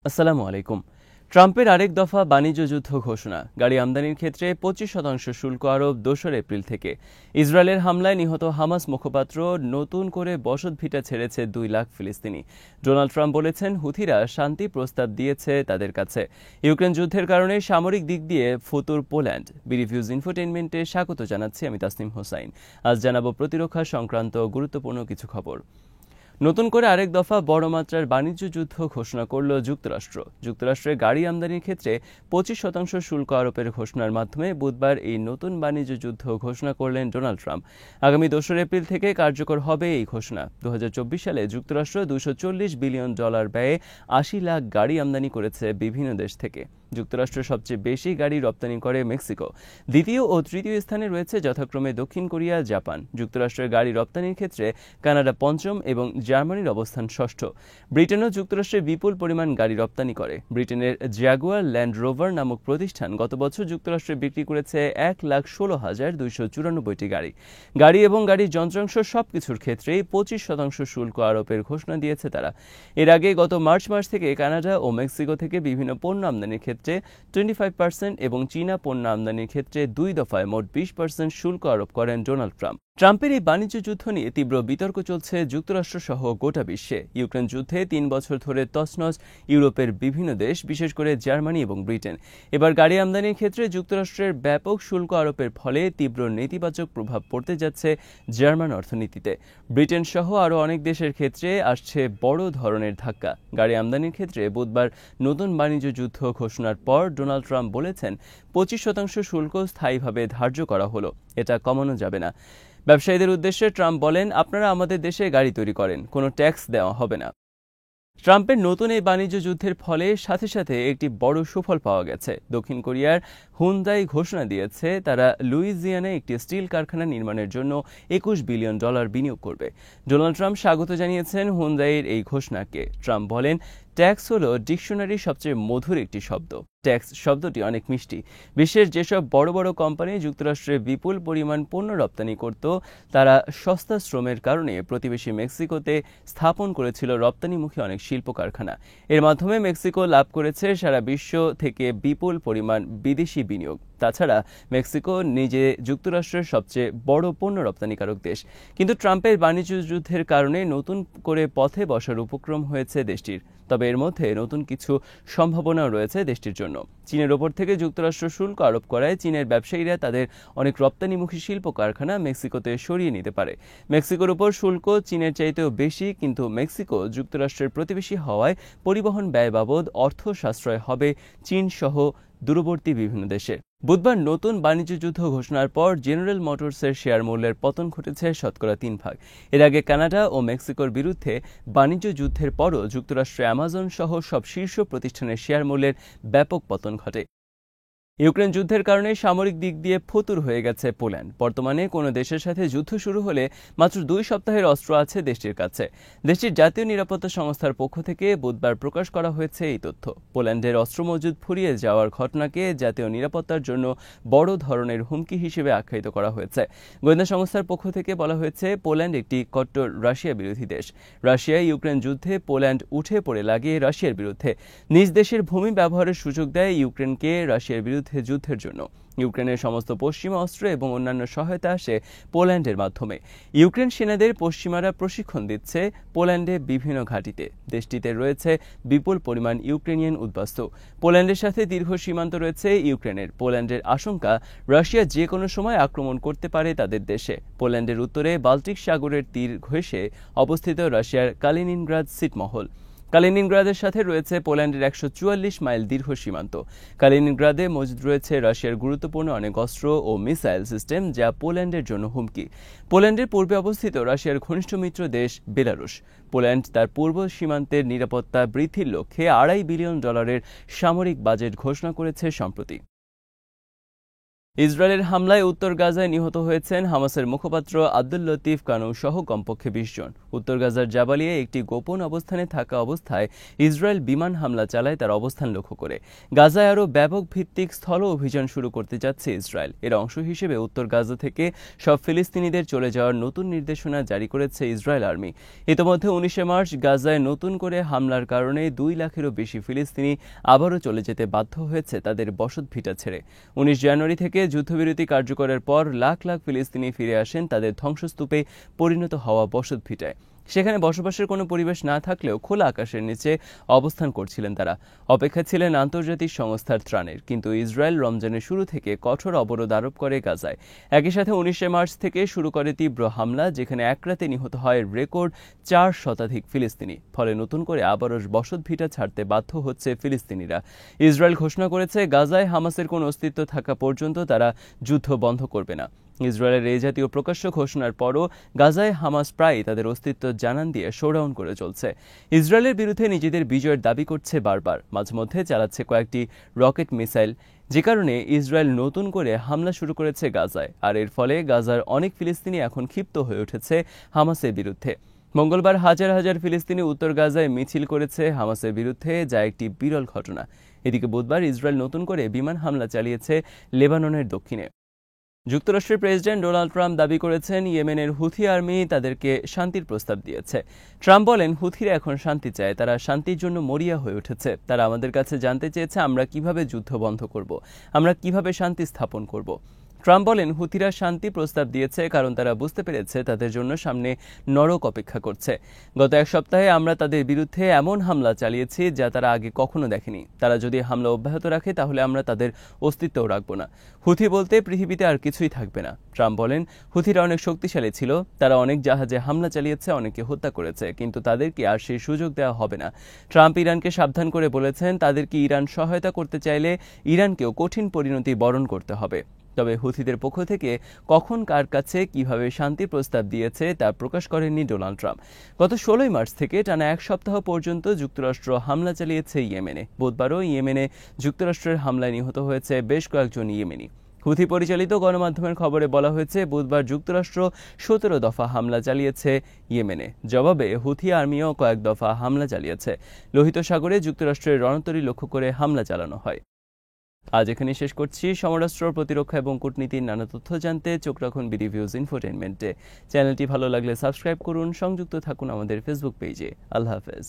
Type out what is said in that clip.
আসসালামু আলাইকুম। ট্রাম্পের আরেক দফা বাণিজ্য যুদ্ধ ঘোষণা, গাড়ি আমদানির ক্ষেত্রে 25% শুল্ক আরোপ 2 এপ্রিল থেকে। ইসরায়েলের হামলায় নিহত হামাস মুখপাত্র নতুন করে বসতভিটা ছেড়েছে 2 লাখ ফিলিস্তিনি। ডোনাল্ড ট্রাম্প বলেছেন হুথিরা শান্তি প্রস্তাব দিয়েছে তাদের কাছে। ইউক্রেন যুদ্ধের কারণে সামরিক দিক দিয়ে ফতুর পোল্যান্ড। বিরিভিউজ ইনফোটেইনমেন্টে স্বাগত জানাচ্ছি আমি তাসনিম হোসাইন। আজ জানাবো প্রতিরক্ষা সংক্রান্ত গুরুত্বপূর্ণ কিছু খবর। নতুন করে আরেক দফা বড় মাত্রার বাণিজ্য যুদ্ধ ঘোষণা করল যুক্তরাষ্ট্র। যুক্তরাষ্ট্রে গাড়ি আমদানির ক্ষেত্রে 25% শুল্ক আরোপের ঘোষণার মাধ্যমে বুধবার এই নতুন বাণিজ্য যুদ্ধ ঘোষণা করলেন ডোনাল্ড ট্রাম্প। আগামী 2 এপ্রিল থেকে কার্যকর হবে এই ঘোষণা। 2024 সালে যুক্তরাষ্ট্র $240 বিলিয়ন ব্যয়ে 80 লাখ গাড়ি আমদানি করেছে বিভিন্ন দেশ থেকে। যুক্তরাষ্ট্র সবচেয়ে বেশি গাড়ি রপ্তানি করে মেক্সিকো। দ্বিতীয় ও তৃতীয় স্থানে রয়েছে যথাক্রমে দক্ষিণ কোরিয়া, জাপান। যুক্তরাষ্ট্রের গাড়ি রপ্তানির ক্ষেত্রে কানাডা পঞ্চম এবং জার্মানির অবস্থান ষষ্ঠ। ব্রিটেনও যুক্তরাষ্ট্রে বিপুল পরিমাণ গাড়ি রপ্তানি করে। ব্রিটেনের জাগুয়ার ল্যান্ড রোভার নামক প্রতিষ্ঠান গত বছর যুক্তরাষ্ট্রে বিক্রি করেছে 1,16,294টি গাড়ি। গাড়ি এবং গাড়ির যন্ত্রাংশ সবকিছুর ক্ষেত্রেই 25% শুল্ক আরোপের ঘোষণা দিয়েছে তারা। এর আগে গত মার্চ মাস থেকে কানাডা ও মেক্সিকো থেকে বিভিন্ন পণ্য আমদানির ক্ষেত্রে 25% এবং চীনা পণ্য আমদানির ক্ষেত্রে 2 দফায় মোট 20% শুল্ক আরোপ করেন ডোনাল্ড ট্রাম্প। ট্রাম্পের এই বাণিজ্য যুদ্ধ নিয়ে তীব্র বিতর্ক চলছে যুক্তরাষ্ট্র সহ গোটা বিশ্বে। ইউক্রেন যুদ্ধে 3 বছর ধরে তছনছ ইউরোপের বিভিন্ন দেশ, বিশেষ করে জার্মানি এবং ব্রিটেন। এবার গাড়ি আমদানির ক্ষেত্রে যুক্তরাষ্ট্রের ব্যাপক শুল্ক আরোপের ফলে তীব্র নেতিবাচক প্রভাব পড়তে যাচ্ছে জার্মান অর্থনীতিতে। ব্রিটেন সহ আরও অনেক দেশের ক্ষেত্রে আসছে বড় ধরনের ধাক্কা। গাড়ি আমদানির ক্ষেত্রে বুধবার নতুন বাণিজ্য যুদ্ধ ঘোষণার পর ডোনাল্ড ট্রাম্প বলেছেন 25% শুল্ক স্থায়ীভাবে ধার্য করা হলো, এটা কমানো যাবে না। ব্যবসায়ীদের উদ্দেশ্যে ট্রাম্প বলেন, আপনারা আমাদের দেশে গাড়ি তৈরি করেন, কোনো ট্যাক্স দেওয়া হবে না। ট্রাম্পের নতুন এই বাণিজ্য যুদ্ধের ফলে সাথে সাথে একটি বড় সুফল পাওয়া গেছে। দক্ষিণ কোরিয়ার হুন্দাই ঘোষণা দিয়েছে তারা লুইজিয়ানায় একটি স্টিল কারখানা নির্মাণের জন্য $21 বিলিয়ন বিনিয়োগ করবে। ডোনাল্ড ট্রাম্প স্বাগত জানিয়েছেন হুন্দাইয়ের এই ঘোষণাকে। ট্রাম্প বলেন, ট্যাক্স হলো ডিকশনারির সবচেয়ে মধুর একটি শব্দ। ট্যাক্স শব্দটি অনেক মিষ্টি। বিশ্বের যেসব বড় বড় কোম্পানি যুক্তরাষ্ট্রে বিপুল পরিমাণ পণ্য রপ্তানি করত, তারা সস্তা শ্রমের কারণে প্রতিবেশী মেক্সিকোতে স্থাপন করেছিল রপ্তানিমুখী অনেক শিল্প কারখানা। এর মাধ্যমে মেক্সিকো লাভ করেছে সারা বিশ্ব থেকে বিপুল পরিমাণ বিদেশি বিনিয়োগ। তাছাড়া মেক্সিকো নিজে যুক্তরাষ্ট্রের সবচেয়ে বড় পণ্য রপ্তানিকারক দেশ। কিন্তু ট্রাম্পের বাণিজ্য যুদ্ধের কারণে নতুন করে পথে বসার উপক্রম হয়েছে দেশটির। তবে এর মধ্যে নতুন কিছু সম্ভাবনাও রয়েছে দেশটির জন্য। চীনের ওপর থেকে যুক্তরাষ্ট্র শুল্ক আরোপ করায় চীনের ব্যবসায়ীরা তাদের অনেক রপ্তানিমুখী শিল্প কারখানা মেক্সিকোতে সরিয়ে নিতে পারে। মেক্সিকোর উপর শুল্ক চীনের চাইতেও বেশি, কিন্তু মেক্সিকো যুক্তরাষ্ট্রের প্রতিবেশী হওয়ায় পরিবহন ব্যয় বাবদ অর্থ সাশ্রয় হবে চীন সহ দূরবর্তী বিভিন্ন দেশে। বুধবার নতুন বাণিজ্য যুদ্ধ ঘোষণার পর জেনারেল মোটরসের শেয়ার মূল্যের পতন ঘটেছে শতকরা 3 ভাগ। এর আগে কানাডা ও মেক্সিকোর বিরুদ্ধে বাণিজ্য যুদ্ধের পরও যুক্তরাষ্ট্রে অ্যামাজন সহ সব শীর্ষ প্রতিষ্ঠানের শেয়ার মূল্যের ব্যাপক পতন ঘটে। ইউক্রেন যুদ্ধের কারণে সামরিক দিক দিয়ে ফতুর হয়ে গেছে পোল্যান্ড। বর্তমানে কোনো দেশের সাথে যুদ্ধ শুরু হলে মাত্র 2 সপ্তাহের অস্ত্র আছে দেশটির কাছে। দেশটির জাতীয় নিরাপত্তা সংস্থার পক্ষ থেকে বুধবার প্রকাশ করা হয়েছে এই তথ্য। পোল্যান্ডের অস্ত্র মজুদ ফুরিয়ে যাওয়ার ঘটনাকে জাতীয় নিরাপত্তার জন্য বড় ধরনের হুমকি হিসেবে আখ্যায়িত করা হয়েছে। গোয়েন্দা সংস্থার পক্ষ থেকে বলা হয়েছে, পোল্যান্ড একটি কট্টর রাশিয়া বিরোধী দেশ। রাশিয়া ইউক্রেন যুদ্ধে পোল্যান্ড উঠে পড়ে লাগে রাশিয়ার বিরুদ্ধে। নিজ দেশের ভূমি ব্যবহারের সুযোগ দেয় ইউক্রেনকে রাশিয়ার বিরুদ্ধে যুদ্ধের জন্য। ইউক্রেনের সমস্ত পশ্চিমা অস্ত্র এবং অন্যান্য সহায়তা আসে পোল্যান্ডের মাধ্যমে। ইউক্রেন সেনাদের পশ্চিমারা প্রশিক্ষণ দিচ্ছে পোল্যান্ডে বিভিন্ন ঘাঁটিতে। দেশটিতে রয়েছে বিপুল পরিমাণ ইউক্রেনিয়ান উদ্বাস্তু। পোল্যান্ডের সাথে দীর্ঘ সীমান্ত রয়েছে ইউক্রেনের। পোল্যান্ডের আশঙ্কা, রাশিয়া যে কোনো সময় আক্রমণ করতে পারে তাদের দেশে। পোল্যান্ডের উত্তরে বাল্টিক সাগরের তীর ঘেঁষে অবস্থিত রাশিয়ার কালিনিনগ্রাদ ছিটমহল। কালিনিনগ্রাদের সাথে রয়েছে পোল্যান্ডের 144 মাইল দীর্ঘ সীমান্ত। কালিনিনগ্রাদে মজুদ রয়েছে রাশিয়ার গুরুত্বপূর্ণ অনেক অস্ত্র ও মিসাইল সিস্টেম, যা পোল্যান্ডের জন্য হুমকি। পোল্যান্ডের পূর্বে অবস্থিত রাশিয়ার ঘনিষ্ঠ মিত্র দেশ বেলারুশ। পোল্যান্ড তার পূর্ব সীমান্তের নিরাপত্তা বৃদ্ধির লক্ষ্যে $2.5 বিলিয়ন সামরিক বাজেট ঘোষণা করেছে সম্প্রতি। ইসরায়েলের হামলায় উত্তর গাজায় নিহত হয়েছেন হামাসের মুখপাত্র আব্দুল লতিফ কানু সহ কমপক্ষে ২০ জন। উত্তর গাজার জাবালিয়ে একটি গোপন অবস্থানে থাকা অবস্থায় ইসরায়েল বিমান হামলা চালায় তার অবস্থান লক্ষ্য করে। গাজায় আরও ব্যাপক ভিত্তিক স্থল অভিযান শুরু করতে যাচ্ছে ইসরায়েল। এর অংশ হিসেবে উত্তর গাজা থেকে সব ফিলিস্তিনিদের চলে যাওয়ার নতুন নির্দেশনা জারি করেছে ইসরায়েল আর্মি। ইতোমধ্যে ১৯ মার্চ গাজায় নতুন করে হামলার কারণে ২ লাখেরও বেশি ফিলিস্তিনি আবারও চলে যেতে বাধ্য হয়েছে তাদের বসতভিটা ছেড়ে। ১৯ জানুয়ারি থেকে যুদ্ধবিরতি কার্যকরের পর লাখ লাখ ফিলিস্তিনি ফিরে আসেন তাদের ধ্বংসস্তূপে পরিণত হওয়া বসতভিটায়। সেখানে বসবাসের কোনো পরিবেশ না থাকলেও খোলা আকাশের নিচে অবস্থান করছিলেন তারা। অপেক্ষা ছিলেন আন্তর্জাতিক সংস্থার ত্রাণের। কিন্তু ইসরায়েল রমজানের শুরু থেকে কঠোর অবরোধ আরোপ করে গাজায়। একই সাথে ১৯ মার্চ থেকে শুরু করে তীব্র হামলা, যেখানে এক রাতে নিহত হয় রেকর্ড ৪ শতাধিক ফিলিস্তিনি। ফলে নতুন করে আবারও বসতভিটা ছাড়তে বাধ্য হচ্ছে ফিলিস্তিনিরা। ইসরায়েল ঘোষণা করেছে গাজায় হামাসের কোনো অস্তিত্ব থাকা পর্যন্ত তারা যুদ্ধ বন্ধ করবে না। ইসরায়েলের এই জাতীয় প্রকাশ্য ঘোষণার পরও গাজায় হামাস প্রায় তাদের অস্তিত্ব জানান দিয়ে শোডাউন করে চলছে। ইসরায়েলের বিরুদ্ধে নিজেদের বিজয়ের দাবি করছে বারবার, মাঝে মধ্যে চালাচ্ছে কয়েকটি রকেট মিসাইল, যে কারণে ইসরায়েল নতুন করে হামলা শুরু করেছে গাজায়। আর এর ফলে গাজার অনেক ফিলিস্তিনি এখন ক্ষিপ্ত হয়ে উঠেছে হামাসের বিরুদ্ধে। মঙ্গলবার হাজার হাজার ফিলিস্তিনি উত্তর গাজায় মিছিল করেছে হামাসের বিরুদ্ধে, যা একটি বিরল ঘটনা। এদিকে বুধবার ইসরায়েল নতুন করে বিমান হামলা চালিয়েছে লেবাননের দক্ষিণে। যুক্তরাষ্ট্রের প্রেসিডেন্ট ডোনাল্ড ট্রাম্প দাবি করেছেন ইয়েমেনের হুথি আর্মি তাদেরকে শান্তির প্রস্তাব দিয়েছে। ট্রাম্প বলেন, হুথিরা এখন শান্তি চায়, তারা শান্তির জন্য মরিয়া হয়ে উঠেছে। তারা আমাদের কাছে জানতে চেয়েছে আমরা কিভাবে যুদ্ধ বন্ধ করব, আমরা কিভাবে শান্তি স্থাপন করব। ট্রাম্প বলেন, হুথিরা শান্তি প্রস্তাব দিয়েছে কারণ তারা বুঝতে পেরেছে তাদের জন্য সামনে নরক অপেক্ষা করছে। গত এক সপ্তাহে আমরা তাদের বিরুদ্ধে এমন হামলা চালিয়েছি যা তারা আগে কখনো দেখেনি। তারা যদি হামলা অব্যাহত রাখে তাহলে আমরা তাদের অস্তিত্বও রাখব না। হুথি বলতে পৃথিবীতে আর কিছুই থাকবে না। ট্রাম্প বলেন, হুথিরা অনেক শক্তিশালী ছিল, তারা অনেক জাহাজে হামলা চালিয়েছে, অনেকে হত্যা করেছে, কিন্তু তাদেরকে আর সেই সুযোগ দেওয়া হবে না। ট্রাম্প ইরানকে সাবধান করে বলেছেন, তাদেরকে ইরান সহায়তা করতে চাইলে ইরানকেও কঠিন পরিণতি বরণ করতে হবে। তবে হুথিদের পক্ষ থেকে কখন কার কাছে কিভাবে শান্তি প্রস্তাব দিয়েছে তা প্রকাশ করেননি ডোনাল্ড ট্রাম্প। গত ১৬ মার্চ থেকে টানা এক সপ্তাহ পর্যন্ত যুক্তরাষ্ট্র হামলা চালিয়েছে ইয়েমেনে। বুধবারও ইয়েমেনে যুক্তরাষ্ট্রের হামলায় নিহত হয়েছে বেশ কয়েকজন ইয়েমেনি। হুথি পরিচালিত গণমাধ্যমের খবরে বলা হয়েছে, বুধবার যুক্তরাষ্ট্র ১৭ দফা হামলা চালিয়েছে ইয়েমেনে। জবাবে হুথি আর্মিও কয়েক দফা হামলা চালিয়েছে। লোহিত সাগরে যুক্তরাষ্ট্রের রণতরী লক্ষ্য করে হামলা চালানো হয়। আজ এখানে শেষ করছি। সমরাষ্ট্র, প্রতিরক্ষা এবং কূটনীতির নানা তথ্য জানতে চোখ রাখুন বিডিভিউজ ইনফোটেইনমেন্টে। চ্যানেলটি ভালো লাগলে সাবস্ক্রাইব করুন, সংযুক্ত থাকুন আমাদের ফেসবুক পেজে। আল্লাহ হাফেজ।